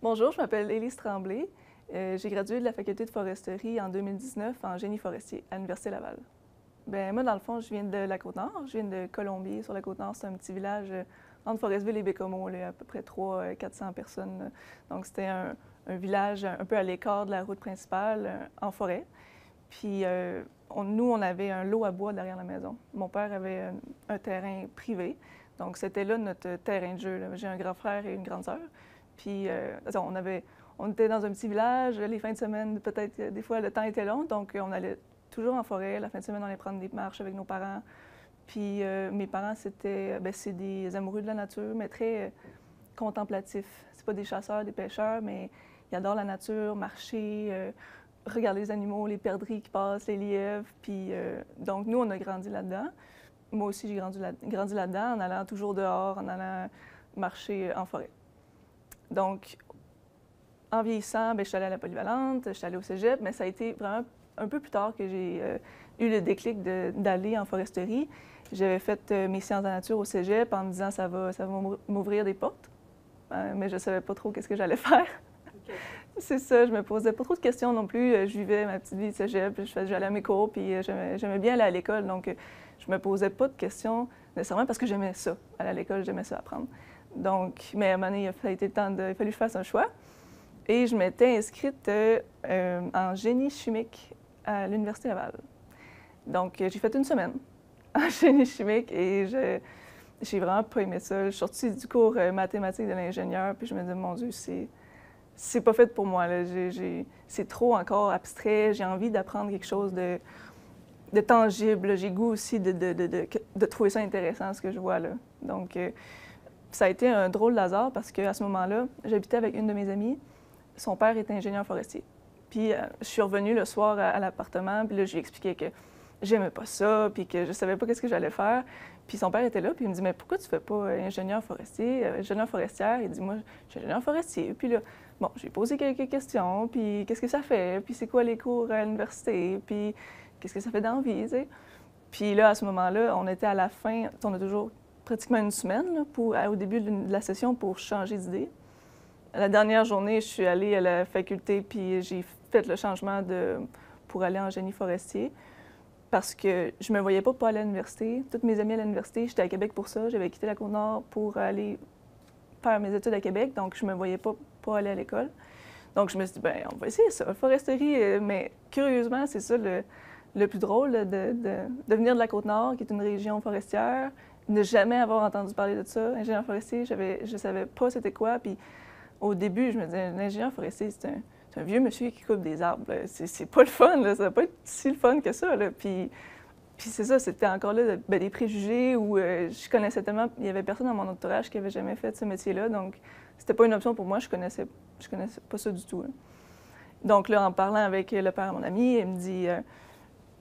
Bonjour, je m'appelle Élise Tremblay. J'ai gradué de la faculté de foresterie en 2019 en génie forestier à l'Université Laval. Moi, dans le fond, je viens de la Côte-Nord. Je viens de Colombier, sur la Côte-Nord. C'est un petit village entre Forestville et Bécomo, là, à peu près 300-400 personnes. Donc, c'était un village un peu à l'écart de la route principale, en forêt. Puis, nous, on avait un lot à bois derrière la maison. Mon père avait un terrain privé. Donc, c'était là notre terrain de jeu, là. J'ai un grand frère et une grande sœur. Puis, on était dans un petit village. Les fins de semaine, peut-être, des fois, le temps était long. Donc, on allait toujours en forêt. La fin de semaine, on allait prendre des marches avec nos parents. Puis, mes parents, c'est des amoureux de la nature, mais très contemplatifs. C'est pas des chasseurs, des pêcheurs, mais ils adorent la nature, marcher, regarder les animaux, les perdrix qui passent, les lièvres. Puis, donc, nous, on a grandi là-dedans. Moi aussi, j'ai grandi là-dedans, en allant toujours dehors, en allant marcher en forêt. Donc, en vieillissant, je suis allée à la polyvalente, je suis allée au cégep, mais ça a été vraiment un peu plus tard que j'ai eu le déclic d'aller en foresterie. J'avais fait mes sciences de la nature au cégep en me disant ça va m'ouvrir des portes, mais je ne savais pas trop qu'est-ce que j'allais faire. Okay. C'est ça, je me posais pas trop de questions non plus. Je vivais ma petite vie de cégep, j'allais à mes cours, puis j'aimais bien aller à l'école, donc je me posais pas de questions nécessairement parce que j'aimais ça. Aller à l'école, j'aimais ça apprendre. Donc, mais à un moment donné, il a fallu que je fasse un choix. Et je m'étais inscrite en génie chimique à l'Université Laval. Donc, j'ai fait une semaine en génie chimique et j'ai vraiment pas aimé ça. Je suis sortie du cours mathématique de l'ingénieur, puis je me disais, mon Dieu, c'est pas fait pour moi. C'est trop encore abstrait. J'ai envie d'apprendre quelque chose de tangible. J'ai goût aussi de trouver ça intéressant, ce que je vois là. Donc, ça a été un drôle de hasard parce qu'à ce moment-là, j'habitais avec une de mes amies. Son père était ingénieur forestier. Puis je suis revenue le soir à l'appartement, puis là, je lui expliquais que j'aimais pas ça, puis que je savais pas qu'est-ce que j'allais faire. Puis son père était là, puis il me dit « Mais pourquoi tu fais pas ingénieur forestier, ingénieur forestière? » Il dit « Moi, je suis ingénieur forestier. » Puis là, bon, j'ai posé quelques questions, puis qu'est-ce que ça fait, puis c'est quoi les cours à l'université, puis qu'est-ce que ça fait dans la vie, tu sais. Puis là, à ce moment-là, on était à la fin, on a toujours pratiquement une semaine là, au début de la session pour changer d'idée. La dernière journée, je suis allée à la faculté puis j'ai fait le changement pour aller en génie forestier parce que je me voyais pas aller à l'université. Toutes mes amies à l'université, j'étais à Québec pour ça. J'avais quitté la Côte-Nord pour aller faire mes études à Québec, donc je me voyais pas aller à l'école. Donc je me suis dit, on va essayer ça, foresterie. Mais curieusement, c'est ça le plus drôle de venir de la Côte-Nord, qui est une région forestière, ne jamais avoir entendu parler de ça. Ingénieur forestier, je savais pas c'était quoi. Puis au début, je me disais, l'ingénieur forestier, c'est un vieux monsieur qui coupe des arbres. C'est pas le fun, là. Ça va pas être si le fun que ça. Là. Puis c'est ça, c'était encore là des préjugés où je connaissais tellement. Il y avait personne dans mon entourage qui avait jamais fait ce métier-là. Donc, c'était pas une option pour moi. Je connaissais pas ça du tout. Là. Donc, là, en parlant avec le père de mon ami, il me dit.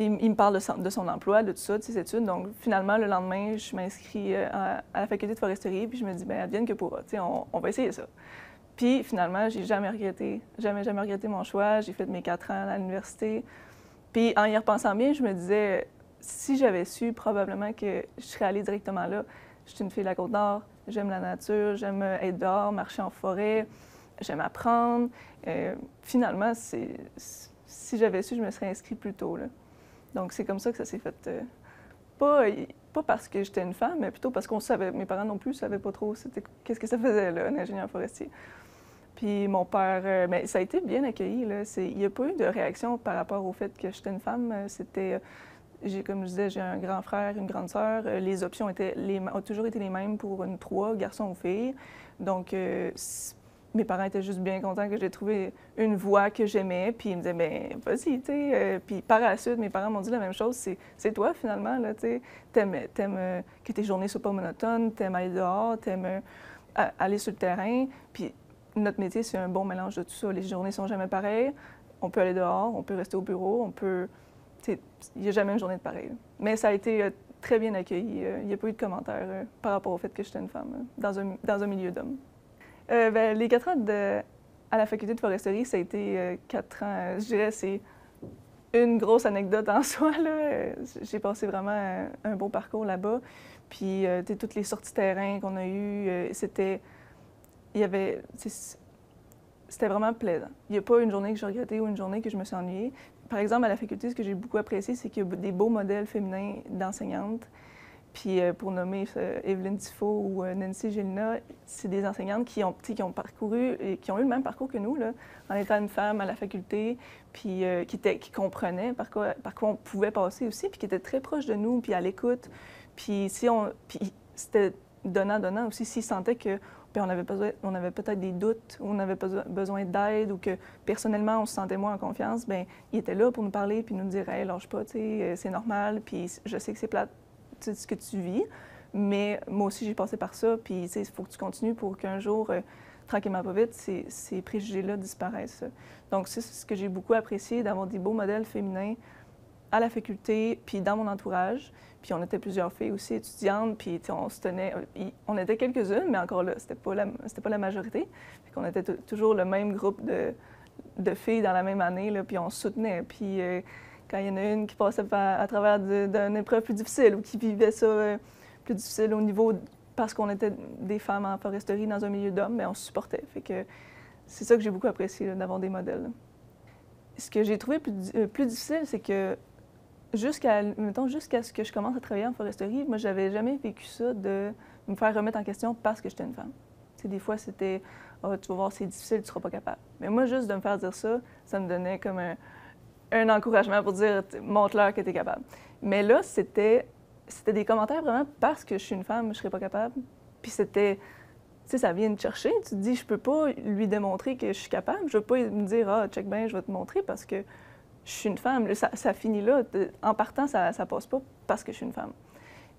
Il me parle de son emploi, de tout ça, de ses études. Donc, finalement, le lendemain, je m'inscris à la faculté de foresterie, puis je me dis, advienne que pourra. On va essayer ça. Puis finalement, j'ai jamais regretté mon choix. J'ai fait mes 4 ans à l'université. Puis en y repensant bien, je me disais, si j'avais su, probablement que je serais allée directement là. Je suis une fille de la Côte-Nord, j'aime la nature, j'aime être dehors, marcher en forêt, j'aime apprendre. Finalement, si j'avais su, je me serais inscrite plus tôt, là. Donc c'est comme ça que ça s'est fait. Pas parce que j'étais une femme, mais plutôt parce qu'on savait, mes parents non plus ne savaient pas trop qu'est-ce que ça faisait là, un ingénieur forestier. Puis mon père, mais ça a été bien accueilli. Là. Il n'y a pas eu de réaction par rapport au fait que j'étais une femme. Comme je disais, j'ai un grand frère, une grande sœur. Les options ont toujours été les mêmes pour nous 3, garçons ou filles. Donc, mes parents étaient juste bien contents que j'ai trouvé une voie que j'aimais. Puis ils me disaient, vas-y, tu sais. Puis par la suite, mes parents m'ont dit la même chose. C'est toi, finalement, là, tu sais. T'aimes que tes journées ne soient pas monotones, t'aimes aller dehors, t'aimes aller sur le terrain. Puis notre métier, c'est un bon mélange de tout ça. Les journées sont jamais pareilles. On peut aller dehors, on peut rester au bureau, il n'y a jamais une journée de pareil. Mais ça a été très bien accueilli. Il n'y a pas eu de commentaires par rapport au fait que j'étais une femme dans un milieu d'hommes. Les 4 ans à la faculté de foresterie, ça a été 4 ans, je dirais, c'est une grosse anecdote en soi. J'ai passé vraiment un beau parcours là-bas. Puis, toutes les sorties terrain qu'on a eues, il y avait c'était vraiment plaisant. Il n'y a pas une journée que j'ai regretté ou une journée que je me suis ennuyée. Par exemple, à la faculté, ce que j'ai beaucoup apprécié, c'est qu'il y a des beaux modèles féminins d'enseignantes. Puis pour nommer Evelyne Tifo ou Nancy Gélina, c'est des enseignantes qui ont parcouru et qui ont eu le même parcours que nous, là, en étant une femme à la faculté, puis qui comprenaient par quoi on pouvait passer aussi, puis qui étaient très proches de nous, puis à l'écoute. Puis puis c'était donnant-donnant aussi, s'ils sentaient que puis on avait peut-être des doutes, ou on avait besoin d'aide, ou que personnellement on se sentait moins en confiance, bien, ils étaient là pour nous parler, puis nous dire « Hey, lâche pas, tu sais, c'est normal, puis je sais que c'est plate, tu sais, ce que tu vis, mais moi aussi j'ai passé par ça, puis tu sais, il faut que tu continues pour qu'un jour, tranquillement pas vite, ces préjugés-là disparaissent. Donc c'est ce que j'ai beaucoup apprécié, d'avoir des beaux modèles féminins à la faculté, puis dans mon entourage. Puis on était plusieurs filles aussi étudiantes, puis on se tenait, on était quelques-unes, mais encore là, c'était pas la majorité. Fait qu'on était toujours le même groupe de filles dans la même année, là, puis on se soutenait. Puis quand il y en a une qui passait à travers d'une épreuve plus difficile ou qui vivait ça plus difficile au niveau, parce qu'on était des femmes en foresterie dans un milieu d'hommes, mais on se supportait. Fait que c'est ça que j'ai beaucoup apprécié, d'avoir des modèles. Là. Ce que j'ai trouvé plus difficile, c'est que jusqu'à ce que je commence à travailler en foresterie, moi, j'avais jamais vécu ça de me faire remettre en question parce que j'étais une femme. Tu sais, des fois, c'était « Ah, tu vas voir, c'est difficile, tu seras pas capable. » Mais moi, juste de me faire dire ça, ça me donnait comme un encouragement pour dire « Montre-leur que tu es capable. » Mais là, c'était des commentaires vraiment parce que je suis une femme, je serais pas capable. Puis c'était, tu sais, ça vient te chercher. Tu te dis « Je peux pas lui démontrer que je suis capable. Je veux pas me dire « Ah, check bien, je vais te montrer parce que je suis une femme. » Ça finit là. En partant, ça passe pas parce que je suis une femme.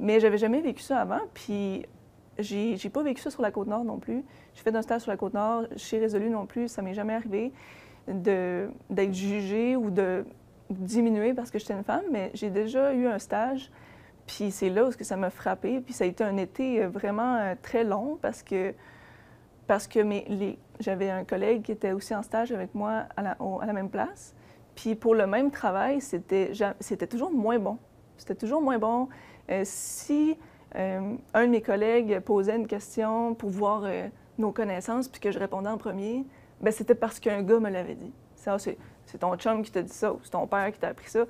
Mais j'avais jamais vécu ça avant, puis j'ai pas vécu ça sur la Côte-Nord non plus. J'ai fait un stage sur la Côte-Nord, chez Résolu non plus, ça m'est jamais arrivé d'être jugée ou de diminuer parce que j'étais une femme, mais j'ai déjà eu un stage, puis c'est là où ça m'a frappée, puis ça a été un été vraiment très long parce que j'avais un collègue qui était aussi en stage avec moi à la même place. Puis pour le même travail, c'était toujours moins bon. C'était toujours moins bon. Si un de mes collègues posait une question pour voir nos connaissances, puis que je répondais en premier, bien, c'était parce qu'un gars me l'avait dit. C'est ton chum qui t'a dit ça, ou c'est ton père qui t'a appris ça.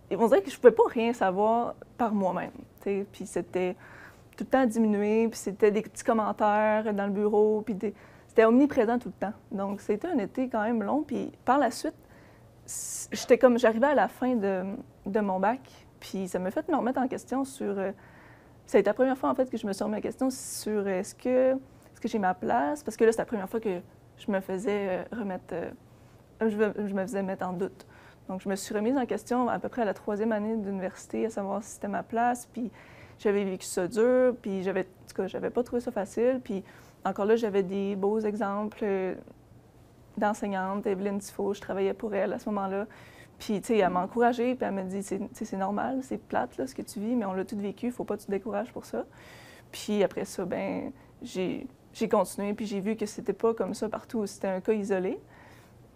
Et on dirait que je ne pouvais pas rien savoir par moi-même. Puis c'était tout le temps diminué, puis c'était des petits commentaires dans le bureau, puis c'était omniprésent tout le temps. Donc c'était un été quand même long. Puis par la suite, j'arrivais à la fin de mon bac, puis ça m'a fait me remettre en question sur... ça a été la première fois, en fait, que je me suis remis en question sur est-ce que j'ai ma place? Parce que là, c'était la première fois que je me faisais je me faisais mettre en doute. Donc, je me suis remise en question à peu près à la 3e année d'université, à savoir si c'était ma place, puis j'avais vécu ça dur, puis en tout cas, j'avais pas trouvé ça facile, puis encore là, j'avais des beaux exemples d'enseignante, Evelyne Tifo, je travaillais pour elle à ce moment-là. Puis, tu sais, elle m'a encouragée, puis elle m'a dit, c'est normal, c'est plate, là, ce que tu vis, mais on l'a tout vécu, il faut pas que tu te décourages pour ça. Puis après ça, ben j'ai continué, puis j'ai vu que c'était pas comme ça partout, c'était un cas isolé.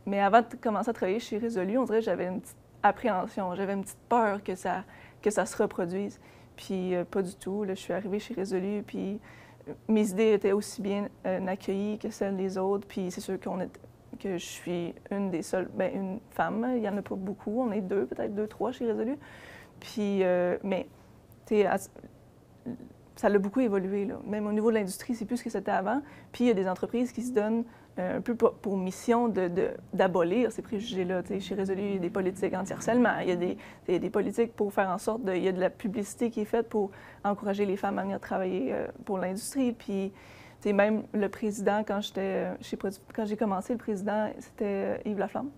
Mais avant de commencer à travailler chez Résolu, on dirait que j'avais une petite appréhension, j'avais une petite peur que ça se reproduise. Puis pas du tout, là, je suis arrivée chez Résolu, puis mes idées étaient aussi bien accueillies que celles des autres, puis c'est sûr que je suis une des seules, bien, une femme. Il n'y en a pas beaucoup. On est deux, peut-être deux, trois chez Résolu. Puis, mais, tu sais, ça l'a beaucoup évolué, là. Même au niveau de l'industrie, c'est plus ce que c'était avant. Puis, il y a des entreprises qui se donnent un peu pour mission d'abolir ces préjugés-là. Tu sais, chez Résolu, il y a des politiques anti-harcèlement. Il y a des politiques pour faire en sorte il y a de la publicité qui est faite pour encourager les femmes à venir travailler pour l'industrie. Puis, t'sais, même le président, quand j'ai commencé, le président, c'était Yves Laflamme.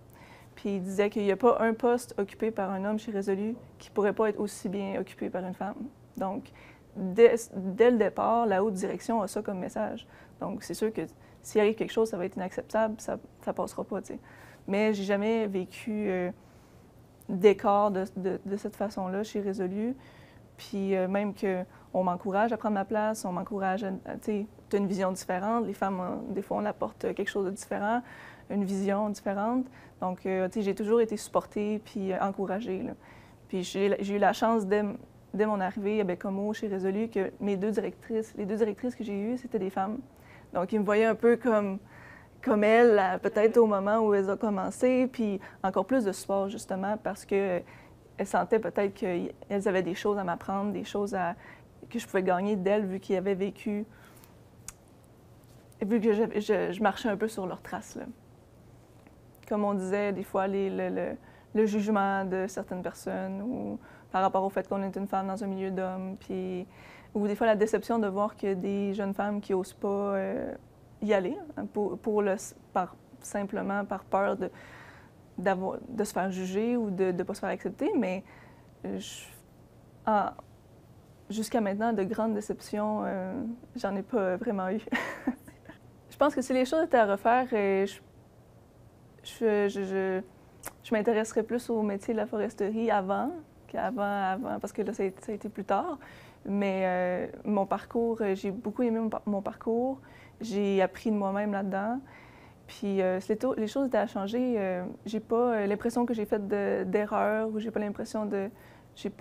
Puis il disait qu'il n'y a pas un poste occupé par un homme chez Résolu qui ne pourrait pas être aussi bien occupé par une femme. Donc, dès le départ, la haute direction a ça comme message. Donc, c'est sûr que s'il arrive quelque chose, ça va être inacceptable, ça ne passera pas, t'sais. Mais j'ai jamais vécu d'écart de cette façon-là chez Résolu. Puis même qu'on m'encourage à prendre ma place, on m'encourage à, tu sais, tu as une vision différente. Les femmes, des fois, on apporte quelque chose de différent, une vision différente. Donc, tu sais, j'ai toujours été supportée puis encouragée, là. Puis j'ai eu la chance, dès mon arrivée à Baie-Comeau, chez Résolu, que les deux directrices que j'ai eues, c'était des femmes. Donc, ils me voyaient un peu comme comme elle, peut-être au moment où elles ont commencé, puis encore plus de support, justement, parce qu'elles sentaient peut-être qu'elles avaient des choses à m'apprendre, des choses que je pouvais gagner d'elles, vu qu'ils avaient vécu, vu que je marchais un peu sur leurs traces, là. Comme on disait, des fois, le jugement de certaines personnes, ou par rapport au fait qu'on est une femme dans un milieu d'hommes, puis ou des fois la déception de voir que des jeunes femmes qui n'osent pas y aller, hein, simplement par peur de se faire juger ou de ne pas se faire accepter. Mais jusqu'à maintenant, de grandes déceptions, j'en ai pas vraiment eu. Je pense que si les choses étaient à refaire, je m'intéresserais plus au métier de la foresterie avant, parce que là, ça a été plus tard. Mais mon parcours, j'ai beaucoup aimé mon parcours. J'ai appris de moi-même là-dedans. Puis si les choses étaient à changer, j'ai pas l'impression que j'ai fait d'erreurs ou j'ai pas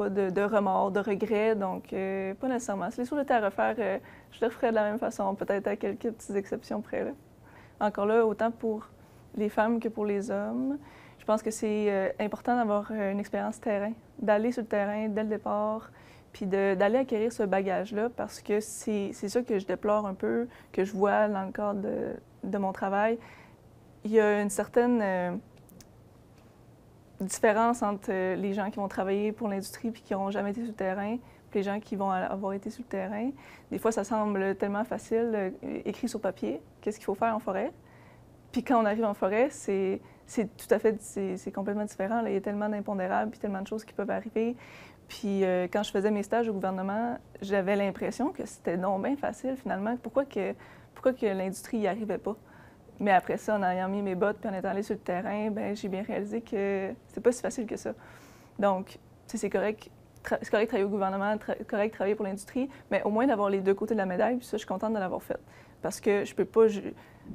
de remords, de regrets. Donc, pas nécessairement. Si les choses étaient à refaire, je le ferais de la même façon, peut-être à quelques petites exceptions près, là. Encore là, autant pour les femmes que pour les hommes. Je pense que c'est important d'avoir une expérience terrain, d'aller sur le terrain dès le départ, puis d'aller acquérir ce bagage-là, parce que c'est ça que je déplore un peu, que je vois dans le cadre de mon travail. Il y a une certaine différence entre les gens qui vont travailler pour l'industrie puis qui n'auront jamais été sur le terrain, puis les gens qui vont avoir été sur le terrain. Des fois, ça semble tellement facile, écrit sur papier, qu'est-ce qu'il faut faire en forêt. Puis quand on arrive en forêt, c'est complètement différent, là. Il y a tellement d'impondérables puis tellement de choses qui peuvent arriver. Puis quand je faisais mes stages au gouvernement, j'avais l'impression que c'était non bien facile finalement. Pourquoi que l'industrie n'y arrivait pas? Mais après ça, en ayant mis mes bottes puis en étant allé sur le terrain, ben j'ai bien réalisé que c'est pas si facile que ça. Donc, c'est correct. C'est correct de travailler au gouvernement, correct de travailler pour l'industrie, mais au moins d'avoir les deux côtés de la médaille, puis ça, je suis contente de l'avoir fait. Parce que je peux pas...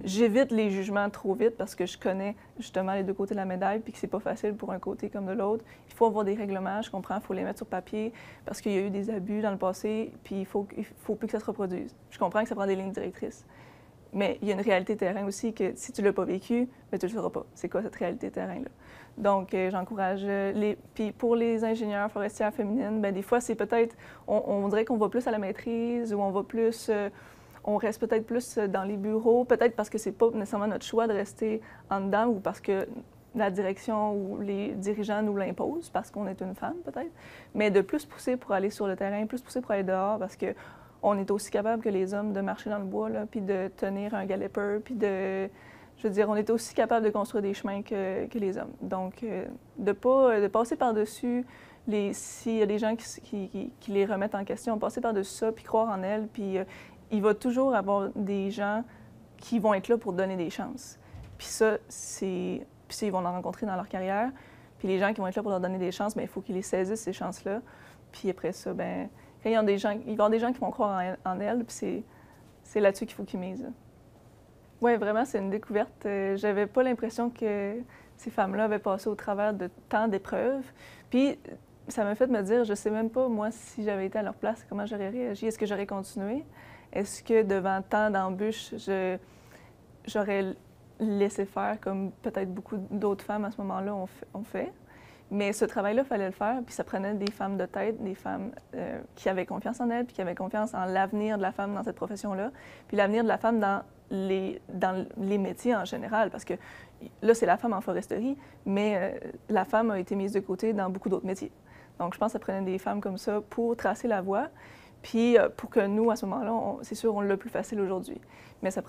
J'évite les jugements trop vite parce que je connais justement les deux côtés de la médaille, puis que c'est pas facile pour un côté comme de l'autre. Il faut avoir des règlements, je comprends, il faut les mettre sur papier, parce qu'il y a eu des abus dans le passé, puis il faut plus que ça se reproduise. Je comprends que ça prend des lignes directrices. Mais il y a une réalité terrain aussi que si tu ne l'as pas vécu, ben, tu ne le sauras pas. C'est quoi cette réalité terrain-là? Donc, j'encourage Puis pour les ingénieurs forestières féminines, bien, des fois, c'est peut-être... On dirait qu'on va plus à la maîtrise ou on va plus... on reste peut-être plus dans les bureaux, peut-être parce que c'est pas nécessairement notre choix de rester en dedans ou parce que la direction ou les dirigeants nous l'imposent, parce qu'on est une femme, peut-être. Mais de plus pousser pour aller sur le terrain, plus pousser pour aller dehors, parce que on est aussi capable que les hommes de marcher dans le bois, là, puis de tenir un galloper, puis de... Je veux dire, on est aussi capable de construire des chemins que les hommes. Donc, de passer par-dessus s'il y a des gens qui les remettent en question, passer par-dessus ça, puis croire en elles, puis il va toujours avoir des gens qui vont être là pour donner des chances. Puis ça, ils vont en rencontrer dans leur carrière. Puis les gens qui vont être là pour leur donner des chances, bien, il faut qu'ils les saisissent, ces chances-là. Puis après ça, bien, quand il va y avoir des gens qui vont croire en elles, puis c'est là-dessus qu'il faut qu'ils misent. Oui, vraiment, c'est une découverte. J'avais pas l'impression que ces femmes-là avaient passé au travers de tant d'épreuves. Puis ça m'a fait me dire, je sais même pas, moi, si j'avais été à leur place, comment j'aurais réagi. Est-ce que j'aurais continué? Est-ce que devant tant d'embûches, j'aurais laissé faire comme peut-être beaucoup d'autres femmes à ce moment-là ont fait? Mais ce travail-là, il fallait le faire, puis ça prenait des femmes de tête, des femmes qui avaient confiance en elles, puis qui avaient confiance en l'avenir de la femme dans cette profession-là, puis l'avenir de la femme dans les métiers en général, parce que là, c'est la femme en foresterie, mais la femme a été mise de côté dans beaucoup d'autres métiers. Donc, je pense que ça prenait des femmes comme ça pour tracer la voie, puis pour que nous, à ce moment-là, c'est sûr, on l'a plus facile aujourd'hui. Mais c'est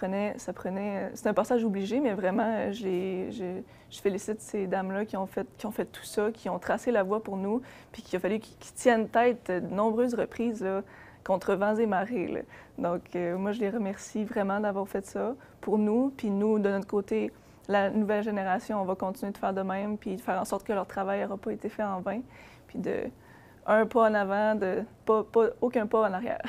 un passage obligé, mais vraiment, je félicite ces dames-là qui ont fait tout ça, qui ont tracé la voie pour nous, puis qu'il a fallu qu'ils tiennent tête de nombreuses reprises là, contre vents et marées, là. Donc, moi, je les remercie vraiment d'avoir fait ça pour nous, puis nous, de notre côté, la nouvelle génération, on va continuer de faire de même, puis de faire en sorte que leur travail n'aura pas été fait en vain, puis un pas en avant, aucun pas en arrière.